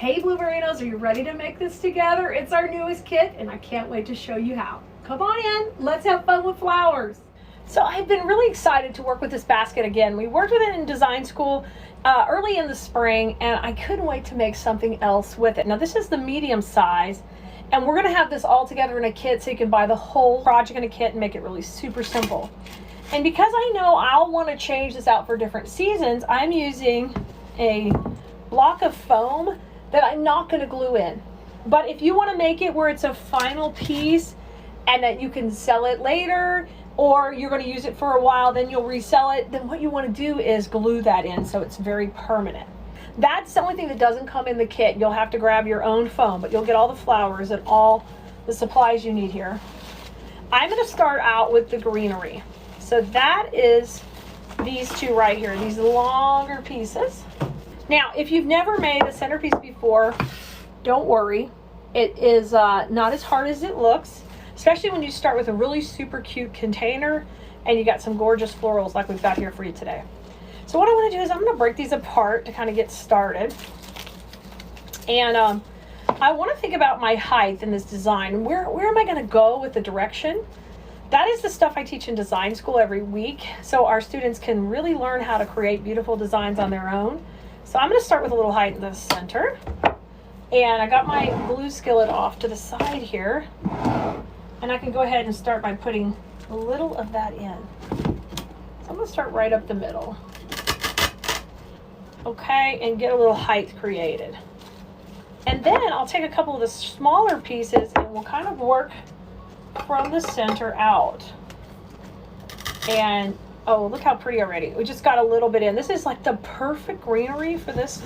Hey Blueberrynos, are you ready to make this together? It's our newest kit and I can't wait to show you how. Come on in, let's have fun with flowers. So I've been really excited to work with this basket again. We worked with it in design school early in the spring and I couldn't wait to make something else with it. Now this is the medium size and we're gonna have this all together in a kit so you can buy the whole project in a kit and make it really super simple. And because I know I'll want to change this out for different seasons, I'm using a block of foam that I'm not going to glue in. But if you want to make it where it's a final piece and that you can sell it later, or you're going to use it for a while, then you'll resell it, then what you want to do is glue that in so it's very permanent. That's the only thing that doesn't come in the kit. You'll have to grab your own foam, but you'll get all the flowers and all the supplies you need here. I'm going to start out with the greenery. So that is these two right here, these longer pieces. Now, if you've never made a centerpiece before, don't worry. It is not as hard as it looks, especially when you start with a really super cute container and you got some gorgeous florals like we've got here for you today. So what I want to do is I'm going to break these apart to kind of get started. And I want to think about my height in this design. Where am I going to go with the direction? That is the stuff I teach in design school every week, so our students can really learn how to create beautiful designs on their own. So I'm going to start with a little height in the center. And I got my glue skillet off to the side here. And I can go ahead and start by putting a little of that in. So I'm going to start right up the middle. Okay, and get a little height created. And then I'll take a couple of the smaller pieces and we'll kind of work from the center out. And oh, look how pretty already. We just got a little bit in. This is like the perfect greenery for this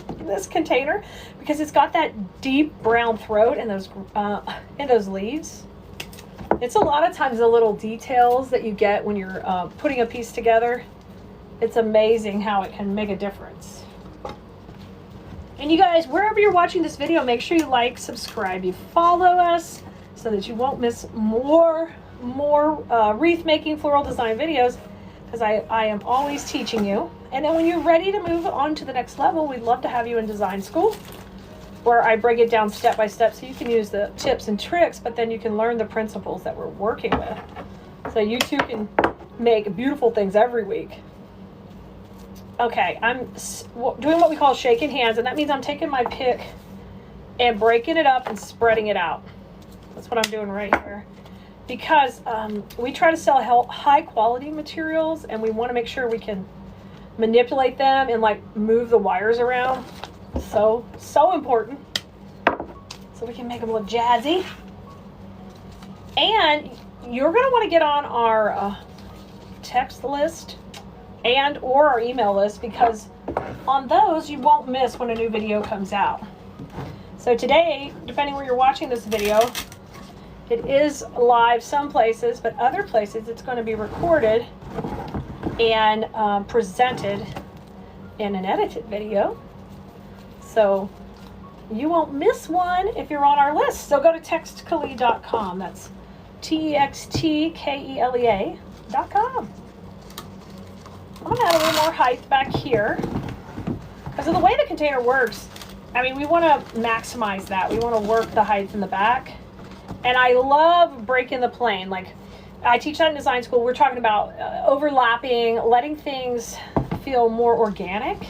container because it's got that deep brown throat and those leaves. It's a lot of times the little details that you get when you're putting a piece together. It's amazing how it can make a difference. And you guys, wherever you're watching this video, make sure you like, subscribe, you follow us so that you won't miss more wreath making floral design videos, because I am always teaching you. And then when you're ready to move on to the next level, we'd love to have you in design school where I break it down step by step so you can use the tips and tricks, but then you can learn the principles that we're working with. So you too can make beautiful things every week. Okay, I'm doing what we call shaking hands, and that means I'm taking my pick and breaking it up and spreading it out. That's what I'm doing right here. Because we try to sell high quality materials and we want to make sure we can manipulate them and like move the wires around. So important. So we can make them look jazzy. And you're going to want to get on our text list and or our email list, because on those you won't miss when a new video comes out. So today, depending where you're watching this video, it is live some places, but other places it's going to be recorded and presented in an edited video. So you won't miss one if you're on our list. So go to textkelea.com. That's textkelea.com. I'm going to add a little more height back here. Because of the way the container works, I mean, we want to maximize that. We want to work the height in the back. And I love breaking the plane. Like I teach that in design school. We're talking about overlapping, letting things feel more organic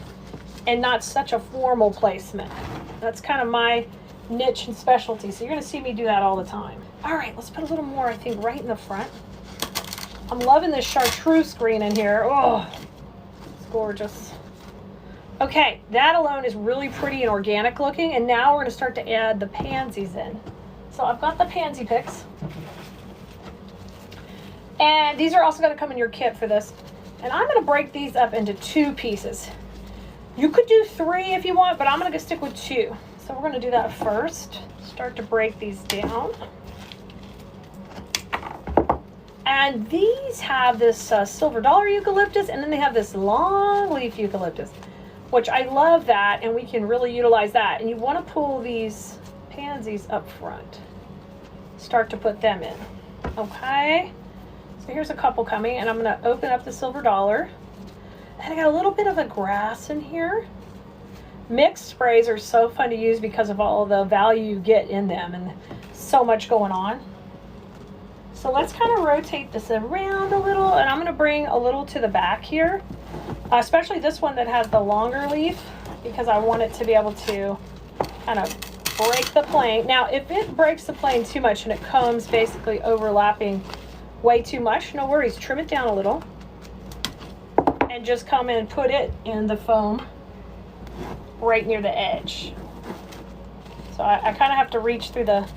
and not such a formal placement. That's kind of my niche and specialty. So you're going to see me do that all the time. All right, let's put a little more, I think, right in the front. I'm loving this chartreuse green in here. Oh, it's gorgeous. Okay, that alone is really pretty and organic looking. And now we're going to start to add the pansies in. So I've got the pansy picks. And these are also going to come in your kit for this. And I'm going to break these up into two pieces. You could do three if you want, but I'm going to stick with two. So we're going to do that first. Start to break these down. And these have this silver dollar eucalyptus, and then they have this long leaf eucalyptus, which I love that, and we can really utilize that. And you want to pull these pansies up front. Start to put them in. Okay, so here's a couple coming, and I'm going to open up the silver dollar. And I got a little bit of a grass in here. Mixed sprays are so fun to use because of all the value you get in them and so much going on. So let's kind of rotate this around a little, and I'm going to bring a little to the back here, especially this one that has the longer leaf, because I want it to be able to kind of break the plane. Now, if it breaks the plane too much and it comes basically overlapping way too much, no worries, trim it down a little and just come in and put it in the foam right near the edge. So I kind of have to reach through the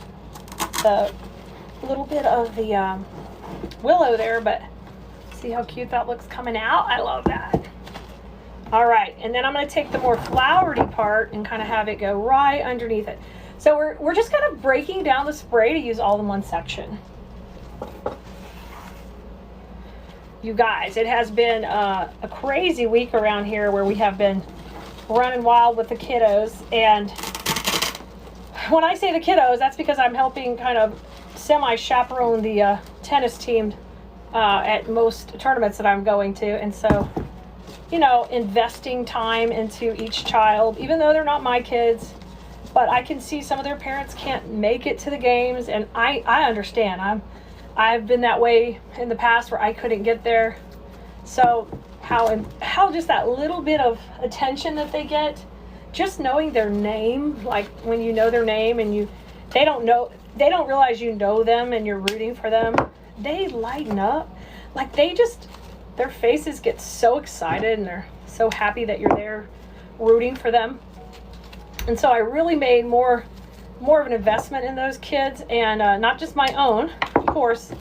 little bit of the willow there, but see how cute that looks coming out? I love that. All right, and then I'm going to take the more flowery part and kind of have it go right underneath it. So we're just kind of breaking down the spray to use all in one section. You guys, it has been a crazy week around here where we have been running wild with the kiddos. And when I say the kiddos, that's because I'm helping kind of semi-chaperone the tennis team at most tournaments that I'm going to. And so, you know, investing time into each child, even though they're not my kids, but I can see some of their parents can't make it to the games, and I understand. I've been that way in the past where I couldn't get there. So how just that little bit of attention that they get, just knowing their name, like when you know their name and they don't realize you know them and you're rooting for them, they lighten up. Like their faces get so excited and they're so happy that you're there rooting for them. And so I really made more of an investment in those kids, and not just my own, of course,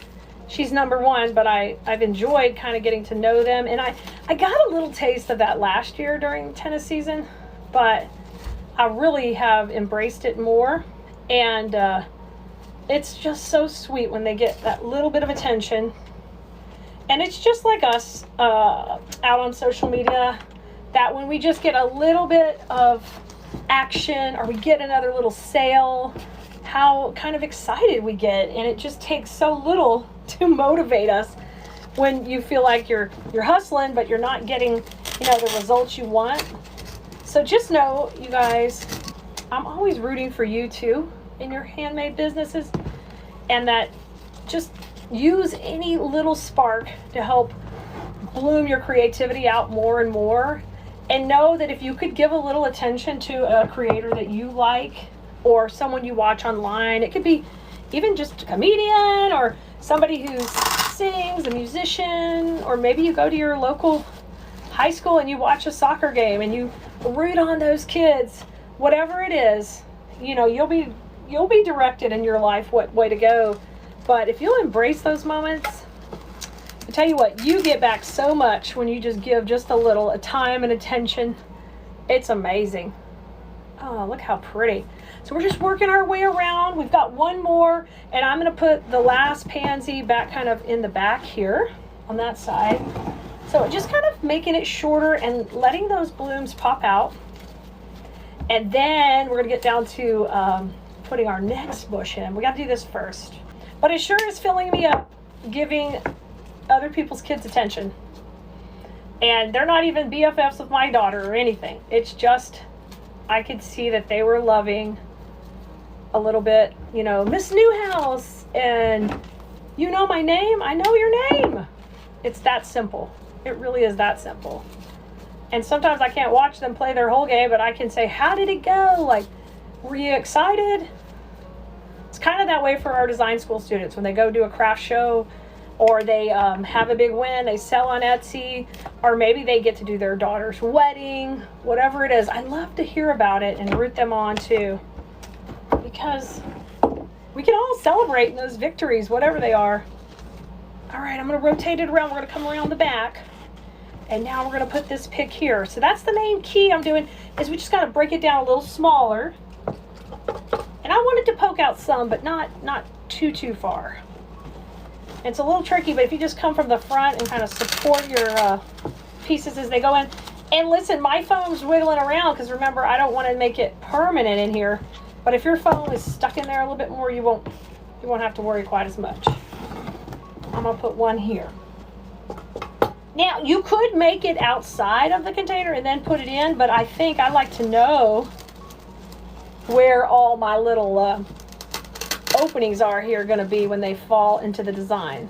she's number one, but I've enjoyed kind of getting to know them. And I got a little taste of that last year during tennis season, but I really have embraced it more. And it's just so sweet when they get that little bit of attention. And it's just like us out on social media, that when we just get a little bit of action or we get another little sale, how kind of excited we get. And it just takes so little to motivate us when you feel like you're hustling but you're not getting, you know, the results you want. So just know, you guys, I'm always rooting for you too in your handmade businesses, and that just use any little spark to help bloom your creativity out more and more. And know that if you could give a little attention to a creator that you like or someone you watch online, it could be even just a comedian or somebody who sings, a musician, or maybe you go to your local high school and you watch a soccer game and you root on those kids. Whatever it is, you know, you'll be directed in your life what way to go. But if you'll embrace those moments, I tell you what, you get back so much when you just give just a little time and attention. It's amazing. Oh, look how pretty. So we're just working our way around. We've got one more, and I'm going to put the last pansy back kind of in the back here on that side. So just kind of making it shorter and letting those blooms pop out. And then we're going to get down to putting our next bush in. We got to do this first. But it sure is filling me up, giving other people's kids attention. And they're not even BFFs with my daughter or anything. It's just, I could see that they were loving a little bit, you know, Miss Newhouse, and you know my name, I know your name. It's that simple. It really is that simple. And sometimes I can't watch them play their whole game, but I can say, how did it go? Like, were you excited? It's kind of that way for our design school students when they go do a craft show, or they have a big win, they sell on Etsy, or maybe they get to do their daughter's wedding, whatever it is. I love to hear about it and root them on too, because we can all celebrate in those victories, whatever they are. All right, I'm going to rotate it around. We're going to come around the back, and now we're going to put this pick here. So that's the main key I'm doing, is we just got to break it down a little smaller. And I wanted to poke out some, but not too far. It's a little tricky, but if you just come from the front and kind of support your pieces as they go in. And listen, my foam's wiggling around because remember, I don't want to make it permanent in here. But if your foam is stuck in there a little bit more, you won't have to worry quite as much. I'm going to put one here. Now, you could make it outside of the container and then put it in, but I think I like to know where all my little openings are here going to be when they fall into the design.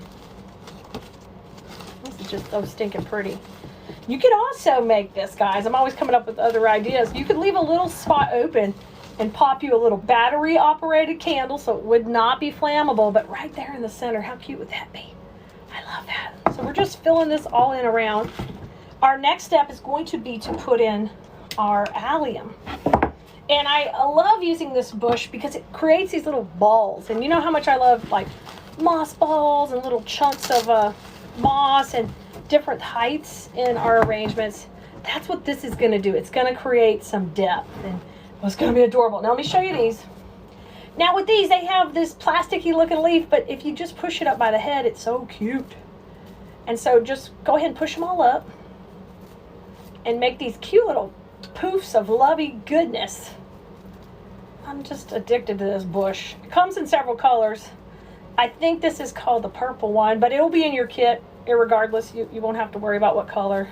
This is just so stinking pretty. You could also make this, guys. I'm always coming up with other ideas. You could leave a little spot open and pop you a little battery operated candle so it would not be flammable, but right there in the center, how cute would that be? I love that. So we're just filling this all in around. Our next step is going to be to put in our allium. And I love using this bush because it creates these little balls. And you know how much I love like moss balls and little chunks of moss and different heights in our arrangements. That's what this is going to do. It's going to create some depth, and it's going to be adorable. Now let me show you these. Now with these, they have this plasticky looking leaf, but if you just push it up by the head, it's so cute. And so just go ahead and push them all up and make these cute little poofs of lovey goodness. I'm just addicted to this bush. It comes in several colors. I think this is called the purple one, but it'll be in your kit irregardless. You won't have to worry about what color.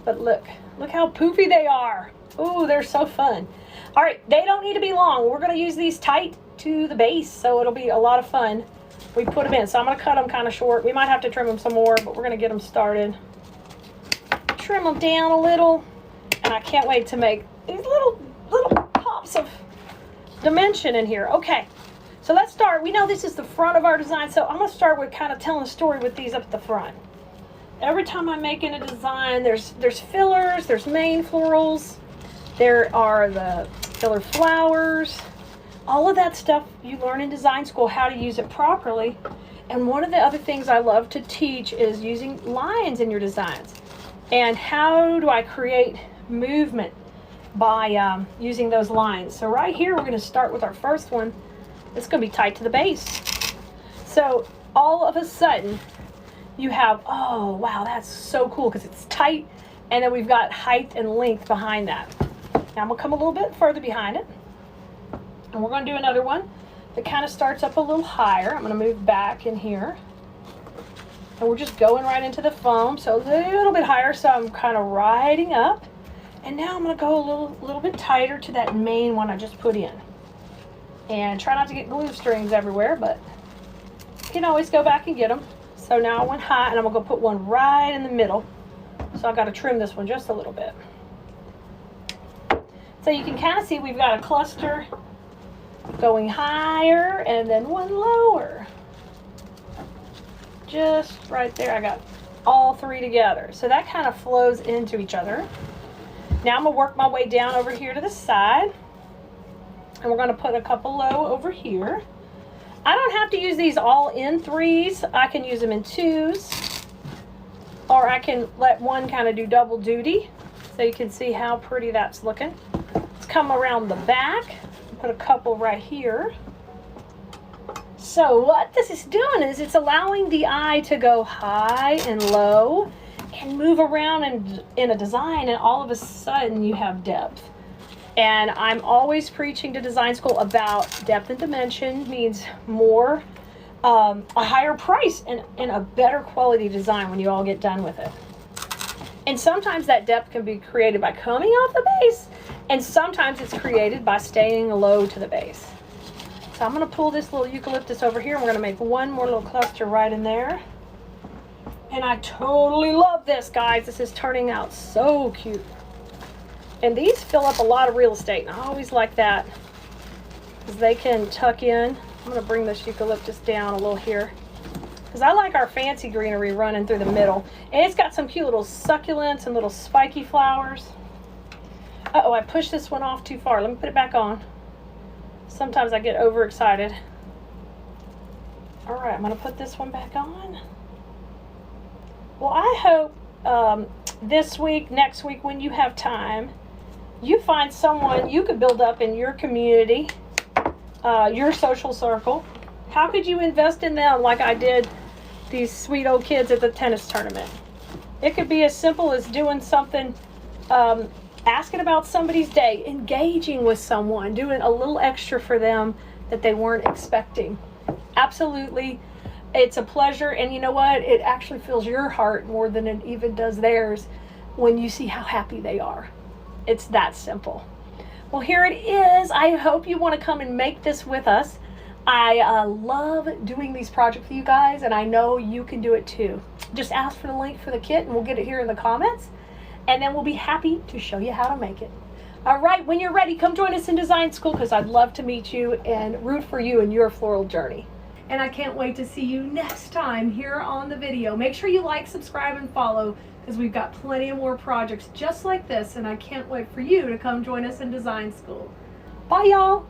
But look how poofy they are. Ooh, they're so fun. All right, they don't need to be long. We're going to use these tight to the base, so it'll be a lot of fun. We put them in, so I'm going to cut them kind of short. We might have to trim them some more, but we're going to get them started. Trim them down a little, and I can't wait to make these little pops of dimension in here. Okay, so let's start. We know this is the front of our design, so I'm going to start with kind of telling a story with these up at the front. Every time I'm making a design, there's fillers, there's main florals, there are the filler flowers, all of that stuff you learn in design school, how to use it properly. And one of the other things I love to teach is using lines in your designs. And how do I create movement by using those lines? So right here, we're going to start with our first one. It's going to be tight to the base. So all of a sudden, you have, oh, wow, that's so cool because it's tight. And then we've got height and length behind that. Now I'm going to come a little bit further behind it. And we're going to do another one that kind of starts up a little higher. I'm going to move back in here. And we're just going right into the foam, so a little bit higher, so I'm kind of riding up. And now I'm going to go a little bit tighter to that main one I just put in. And try not to get glue strings everywhere, but you can always go back and get them. So now I went high, and I'm going to go put one right in the middle. So I've got to trim this one just a little bit. So you can kind of see we've got a cluster going higher and then one lower. Just right there, I got all three together. So that kind of flows into each other. Now I'm going to work my way down over here to the side. And we're going to put a couple low over here. I don't have to use these all in threes. I can use them in twos. Or I can let one kind of do double duty. So you can see how pretty that's looking. Let's come around the back. Put a couple right here. So what this is doing is it's allowing the eye to go high and low and move around in a design, and all of a sudden you have depth. And I'm always preaching to design school about depth and dimension means more, a higher price and a better quality design when you all get done with it. And sometimes that depth can be created by coming off the base, and sometimes it's created by staying low to the base. So I'm going to pull this little eucalyptus over here, and we're going to make one more little cluster right in there. And I totally love this, guys. This is turning out so cute. And these fill up a lot of real estate, and I always like that because they can tuck in. I'm going to bring this eucalyptus down a little here because I like our fancy greenery running through the middle. And it's got some cute little succulents and little spiky flowers. Uh-oh, I pushed this one off too far. Let me put it back on. Sometimes I get overexcited. All right, I'm going to put this one back on. Well, I hope this week, next week, when you have time, you find someone you could build up in your community, your social circle. How could you invest in them like I did these sweet old kids at the tennis tournament? It could be as simple as doing something, asking about somebody's day, engaging with someone, doing a little extra for them that they weren't expecting. Absolutely. It's a pleasure, and you know what? It actually fills your heart more than it even does theirs when you see how happy they are. It's that simple. Well, here it is. I hope you want to come and make this with us. I love doing these projects with you guys, and I know you can do it too. Just ask for the link for the kit, and we'll get it here in the comments, and then we'll be happy to show you how to make it. All right, when you're ready, come join us in design school, because I'd love to meet you and root for you in your floral journey. And I can't wait to see you next time here on the video. Make sure you like, subscribe, and follow, because we've got plenty of more projects just like this, and I can't wait for you to come join us in design school. Bye, y'all.